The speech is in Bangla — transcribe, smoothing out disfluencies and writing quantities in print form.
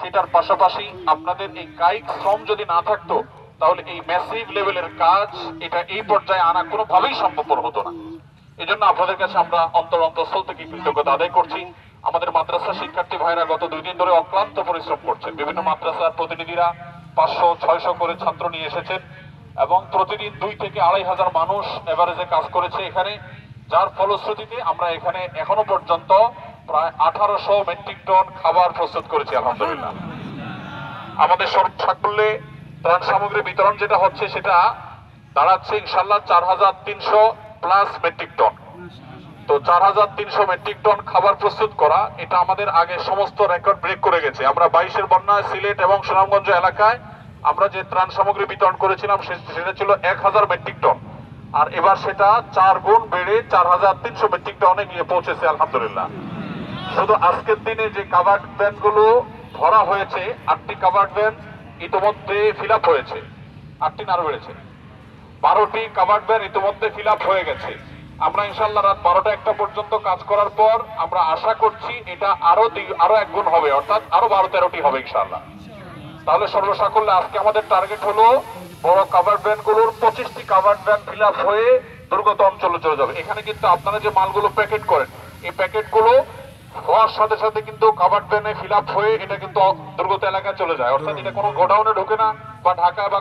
সেটার পাশাপাশি আপনাদের এই কায়িক শ্রম যদি না থাকতো তাহলে এই ম্যাসিভ লেভেলের কাজ এটা এই পর্যায়ে আনা কোনোভাবেই সম্ভবপর হতো না। এজন্য আপনাদের কাছে আমরা অন্তঃস্থল থেকে কৃতজ্ঞতা আদায় করছি। আমাদের মাদ্রাসা শিক্ষার্থী ভাইরা গত 2 দিন ধরে অক্লান্ত পরিশ্রম করছেন। বিভিন্ন মাদ্রাসার প্রতিনিধিরা 500-600 করে ছাত্র নিয়ে এসেছেন এবং প্রতিদিন 2 থেকে 2,500 মানুষ এভারেজে কাজ করেছে এখানে, যার ফলশ্রুতিতে আমরা এখানে এখনো পর্যন্ত প্রায় 1800 মেট্রিক টন খাবার প্রস্তুত করেছি আলহামদুলিল্লাহ। আমাদের সর্বসাকুল্যে ত্রাণ সামগ্রী বিতরণ যেটা হচ্ছে সেটা দাঁড়াচ্ছে ইনশাল্লাহ 4300 প্লাস মেট্রিক টন। তো 4300 মেট্রিক টন খাবার প্রস্তুত করা এটা আমাদের আগে সমস্ত রেকর্ড ব্রেক করে গেছে। আমরা 22-এর বন্যায় সিলেট এবং সুনামগঞ্জ এলাকায় আমরা যে ত্রাণ সামগ্রী বিতরণ করেছিলাম সেটা ছিল 1000 মেট্রিক টন, আর এবার সেটা 4 গুণ বেড়ে 4300 মেট্রিক টনে গিয়ে পৌঁছেছে আলহামদুলিল্লাহ। শুধু আজকের দিনে যে কাভার্ড ভ্যান গুলো ধরা হয়েছে, 8টি কাভার্ড ভ্যান ইতিমধ্যে ফিল আপ হয়েছে, 8টি আরো বেড়েছে, 12টি কাভার্ড ভ্যান ইতিমধ্যে ফিল আপ হয়ে গেছে। আমরা ইনশাল্লাহ রাত 12টা-1টা পর্যন্ত কাজ করার পর আমরা আশা করছি এটা আরো 1 গুণ হবে, অর্থাৎ আরো 12-13টি হবে ইনশাল্লাহ। তাহলে সর্বসাকুল্যে আজকে আমাদের টার্গেট হলো বড় কাভার্ড ভ্যান গুলোর 25টি কাভার্ড ভ্যান ফিল আপ হয়ে দুর্গত অঞ্চলে চলে যাবে। এখানে কিন্তু আপনারা যে মালগুলো প্যাকেট করেন এই প্যাকেট গুলো হওয়ার সাথে সাথে কিন্তু কাভার্ড ভ্যানে ফিল আপ হয়ে এটা কিন্তু দুর্গত এলাকায় চলে যায়, অর্থাৎ এটা কোনো গোডাউনে ঢোকে না বা ঢাকা বা